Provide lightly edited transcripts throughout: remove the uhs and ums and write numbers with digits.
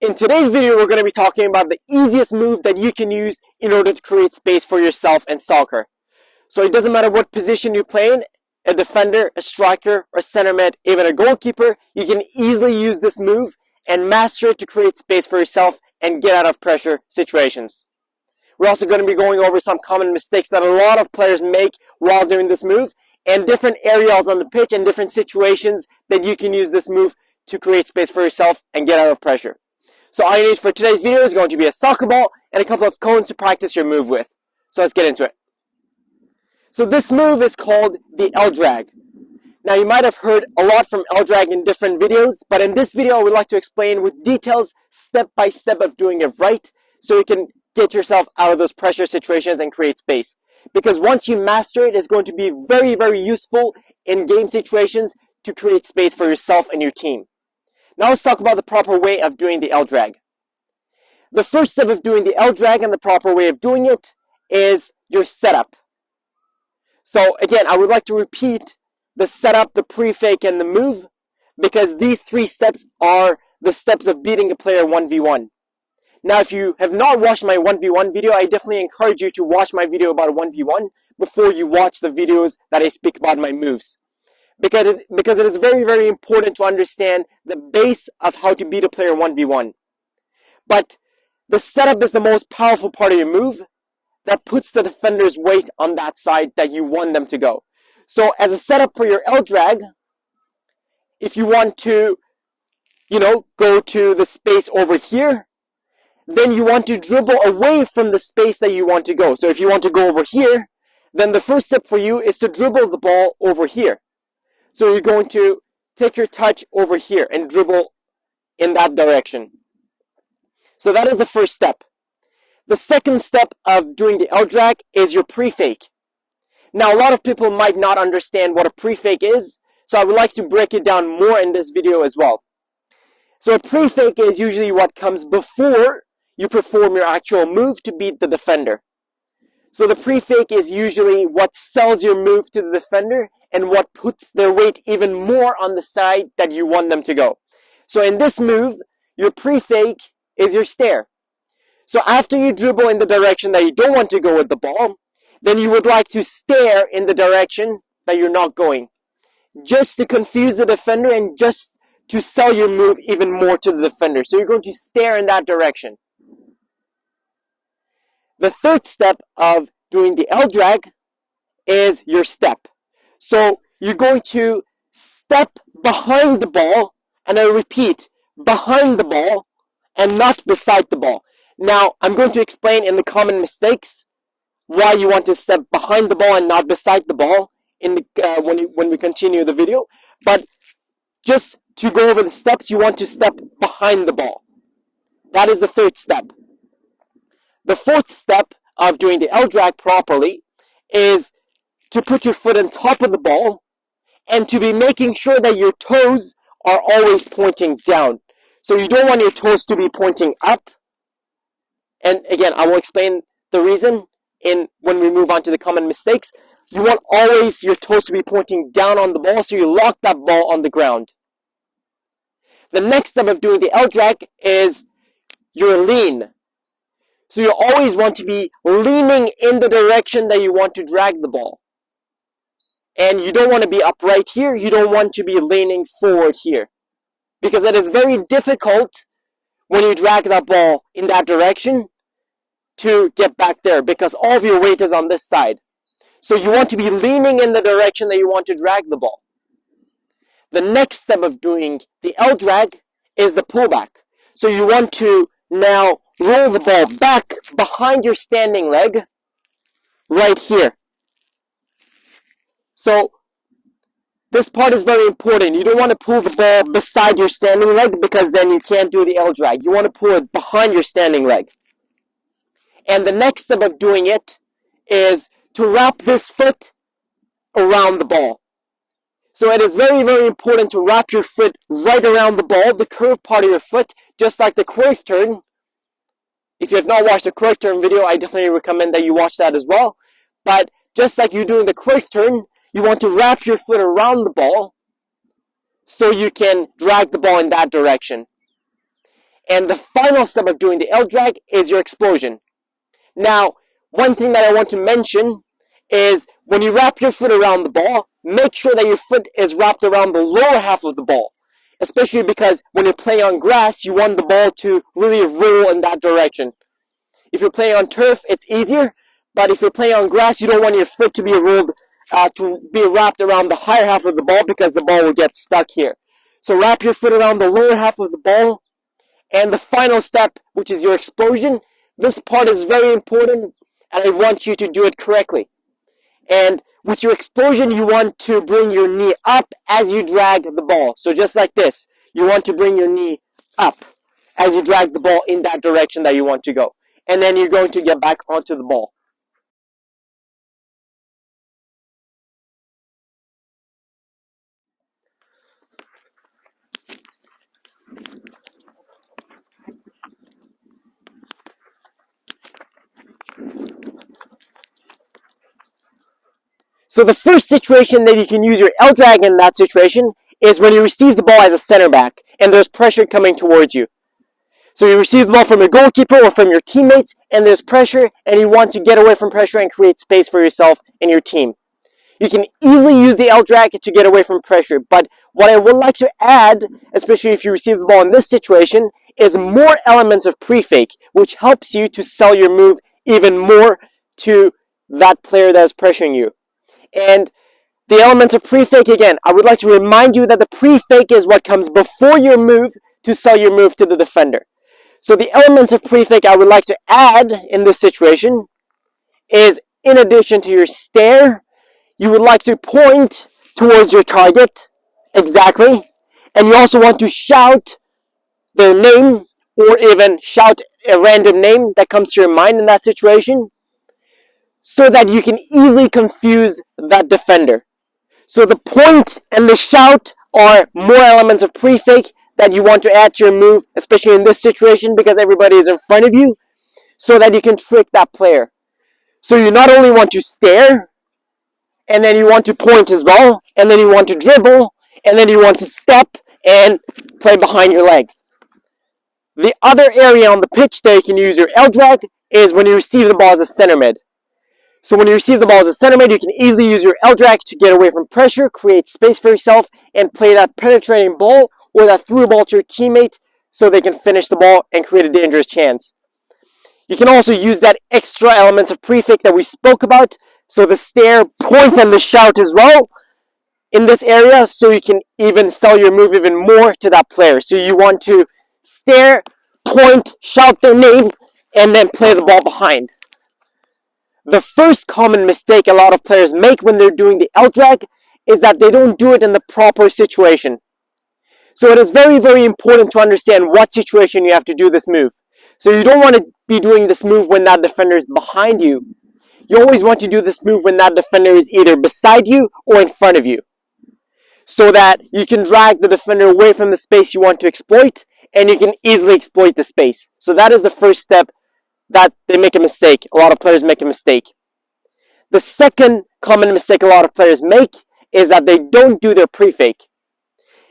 In today's video, we're going to be talking about the easiest move that you can use in order to create space for yourself in soccer. So it doesn't matter what position you play in, a defender, a striker, or center mid, even a goalkeeper, you can easily use this move and master it to create space for yourself and get out of pressure situations. We're also going to be going over some common mistakes that a lot of players make while doing this move, and different areas on the pitch and different situations that you can use this move to create space for yourself and get out of pressure. So all you need for today's video is going to be a soccer ball and a couple of cones to practice your move with. So let's get into it. So this move is called the L drag. Now you might have heard a lot from L drag in different videos, but in this video I would like to explain with details step by step of doing it right so you can get yourself out of those pressure situations and create space. Because once you master it, it's going to be very, very useful in game situations to create space for yourself and your team. Now let's talk about the proper way of doing the L drag. The first step of doing the L drag and the proper way of doing it is your setup. So again, I would like to repeat the setup, the pre-fake, and the move, because these three steps are the steps of beating a player 1v1. Now if you have not watched my 1v1 video, I definitely encourage you to watch my video about 1v1 before you watch the videos that I speak about my moves. Because it is very, very important to understand the base of how to beat a player 1v1. But the setup is the most powerful part of your move that puts the defender's weight on that side that you want them to go. So as a setup for your L drag, if you want to, go to the space over here, then you want to dribble away from the space that you want to go. So if you want to go over here, then the first step for you is to dribble the ball over here. So you're going to take your touch over here and dribble in that direction. So that is the first step. The second step of doing the L drag is your pre-fake. Now a lot of people might not understand what a pre-fake is, so I would like to break it down more in this video as well. So a pre-fake is usually what comes before you perform your actual move to beat the defender. So the pre-fake is usually what sells your move to the defender and what puts their weight even more on the side that you want them to go. So in this move, your pre-fake is your stare. So after you dribble in the direction that you don't want to go with the ball, then you would like to stare in the direction that you're not going, just to confuse the defender and just to sell your move even more to the defender. So you're going to stare in that direction. The third step of doing the L drag is your step. So you're going to step behind the ball, and I repeat, behind the ball and not beside the ball. Now, I'm going to explain in the common mistakes why you want to step behind the ball and not beside the ball in the, when we continue the video. But just to go over the steps, you want to step behind the ball. That is the third step. The fourth step of doing the L drag properly is to put your foot on top of the ball and to be making sure that your toes are always pointing down. So you don't want your toes to be pointing up. And again, I will explain the reason when we move on to the common mistakes. You want always your toes to be pointing down on the ball so you lock that ball on the ground. The next step of doing the L drag is your lean. So you always want to be leaning in the direction that you want to drag the ball. And you don't want to be upright here. You don't want to be leaning forward here. Because it is very difficult when you drag that ball in that direction to get back there, because all of your weight is on this side. So you want to be leaning in the direction that you want to drag the ball. The next step of doing the L drag is the pullback. So you want to now roll the ball back behind your standing leg right here. So this part is very important. You don't want to pull the ball beside your standing leg, because then you can't do the L drag. You want to pull it behind your standing leg. And the next step of doing it is to wrap this foot around the ball. So it is very, very important to wrap your foot right around the ball, the curved part of your foot, just like the Cruyff turn. If you have not watched the Cruyff turn video, I definitely recommend that you watch that as well. But just like you're doing the Cruyff turn, you want to wrap your foot around the ball so you can drag the ball in that direction. And the final step of doing the L drag is your explosion. Now, one thing that I want to mention is when you wrap your foot around the ball, make sure that your foot is wrapped around the lower half of the ball. Especially because when you're playing on grass, you want the ball to really roll in that direction. If you're playing on turf, it's easier, but if you're playing on grass, you don't want your foot to be rolled, to be wrapped around the higher half of the ball because the ball will get stuck here. So wrap your foot around the lower half of the ball. And the final step, which is your explosion, this part is very important, and I want you to do it correctly. And with your explosion, you want to bring your knee up as you drag the ball. So just like this, you want to bring your knee up as you drag the ball in that direction that you want to go. And then you're going to get back onto the ball. So the first situation that you can use your L drag in that situation is when you receive the ball as a center back and there's pressure coming towards you. So you receive the ball from your goalkeeper or from your teammates and there's pressure and you want to get away from pressure and create space for yourself and your team. You can easily use the L drag to get away from pressure, but what I would like to add, especially if you receive the ball in this situation, is more elements of pre-fake, which helps you to sell your move even more to that player that is pressuring you. And the elements of pre-fake, again, I would like to remind you that the pre-fake is what comes before your move to sell your move to the defender. So the elements of pre-fake I would like to add in this situation is, in addition to your stare, you would like to point towards your target, exactly, and you also want to shout their name or even shout a random name that comes to your mind in that situation so that you can easily confuse that defender. So the point and the shout are more elements of pre-fake that you want to add to your move, especially in this situation because everybody is in front of you, so that you can trick that player. So you not only want to stare, and then you want to point as well, and then you want to dribble, and then you want to step and play behind your leg. The other area on the pitch that you can use your L drag is when you receive the ball as a center mid. So when you receive the ball as a center mid, you can easily use your L drag to get away from pressure, create space for yourself, and play that penetrating ball or that through ball to your teammate so they can finish the ball and create a dangerous chance. You can also use that extra elements of pre-fake that we spoke about, so the stare, point, and the shout as well in this area, so you can even sell your move even more to that player. So you want to stare, point, shout their name, and then play the ball behind. The first common mistake a lot of players make when they're doing the L drag is that they don't do it in the proper situation. So it is very, very important to understand what situation you have to do this move. So you don't want to be doing this move when that defender is behind you. You always want to do this move when that defender is either beside you or in front of you, so that you can drag the defender away from the space you want to exploit and you can easily exploit the space. So that is the first step that they make a mistake. A lot of players make a mistake. The second common mistake a lot of players make is that they don't do their pre-fake.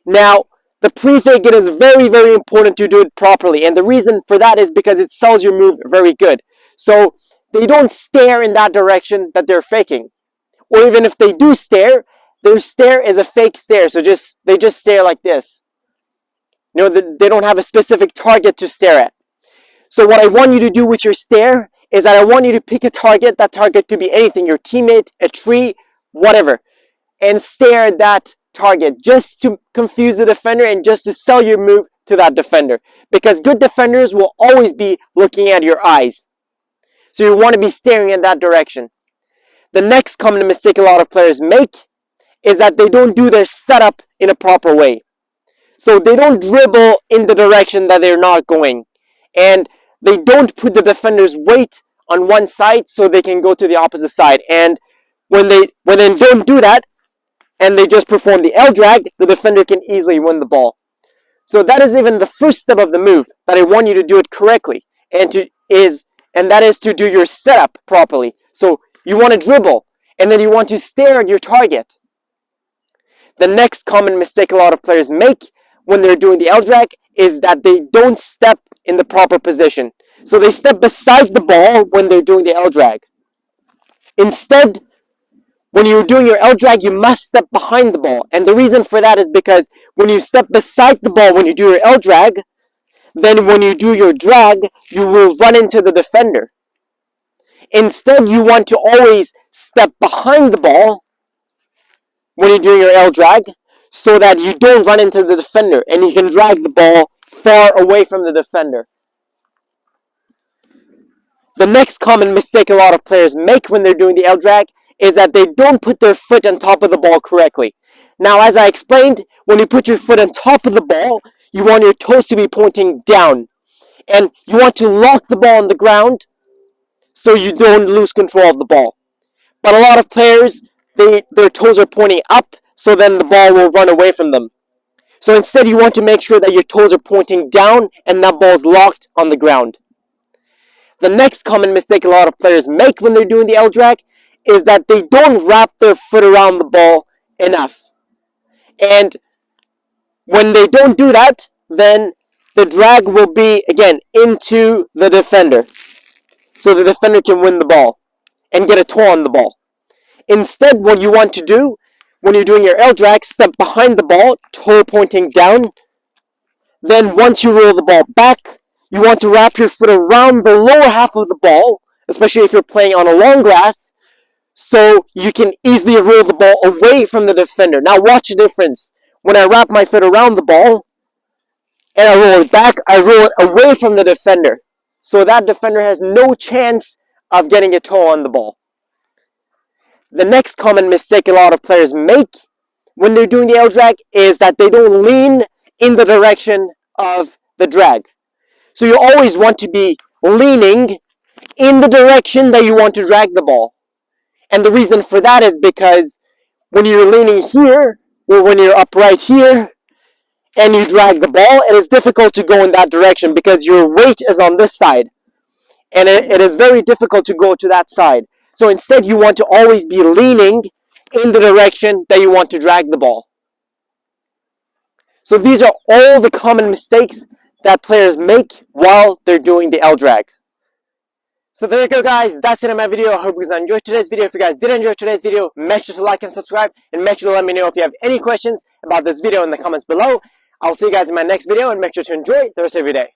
Now, the pre-fake, it is very, very important to do it properly. And the reason for that is because it sells your move very good. So they don't stare in that direction that they're faking. Or even if they do stare, their stare is a fake stare. So they just stare like this. You know, they don't have a specific target to stare at. So what I want you to do with your stare is that I want you to pick a target. That target could be anything, your teammate, a tree, whatever. And stare at that target just to confuse the defender and just to sell your move to that defender. Because good defenders will always be looking at your eyes. So you want to be staring in that direction. The next common mistake a lot of players make is that they don't do their setup in a proper way. So they don't dribble in the direction that they're not going. And they don't put the defender's weight on one side so they can go to the opposite side. And when they don't do that, and they just perform the L drag, the defender can easily win the ball. So that is even the first step of the move, that I want you to do it correctly. And that is to do your setup properly. So you want to dribble, and then you want to stare at your target. The next common mistake a lot of players make when they're doing the L drag is that they don't step in the proper position. So they step beside the ball when they're doing the L drag. Instead, when you're doing your L drag, you must step behind the ball. And the reason for that is because when you step beside the ball when you do your L drag, then when you do your drag, you will run into the defender. Instead, you want to always step behind the ball when you're doing your L drag so that you don't run into the defender and you can drag the ball far away from the defender. The next common mistake a lot of players make when they're doing the L drag is that they don't put their foot on top of the ball correctly. Now, as I explained, when you put your foot on top of the ball, you want your toes to be pointing down. And you want to lock the ball on the ground so you don't lose control of the ball. But a lot of players, their toes are pointing up, so then the ball will run away from them. So instead, you want to make sure that your toes are pointing down and that ball is locked on the ground. The next common mistake a lot of players make when they're doing the L drag is that they don't wrap their foot around the ball enough. And when they don't do that, then the drag will be, again, into the defender. So the defender can win the ball and get a toe on the ball. Instead, what you want to do when you're doing your L drag, step behind the ball, toe pointing down. Then once you roll the ball back, you want to wrap your foot around the lower half of the ball, especially if you're playing on a long grass, so you can easily roll the ball away from the defender. Now watch the difference. When I wrap my foot around the ball and I roll it back, I roll it away from the defender. So that defender has no chance of getting a toe on the ball. The next common mistake a lot of players make when they're doing the L drag is that they don't lean in the direction of the drag. So you always want to be leaning in the direction that you want to drag the ball. And the reason for that is because when you're leaning here, or when you're upright here, and you drag the ball, it is difficult to go in that direction because your weight is on this side. And it is very difficult to go to that side. So instead, you want to always be leaning in the direction that you want to drag the ball. So these are all the common mistakes that players make while they're doing the L drag. So there you go, guys. That's it in my video. I hope you guys enjoyed today's video. If you guys did enjoy today's video, make sure to like and subscribe, and make sure to let me know if you have any questions about this video in the comments below. I'll see you guys in my next video, and make sure to enjoy the rest of your day.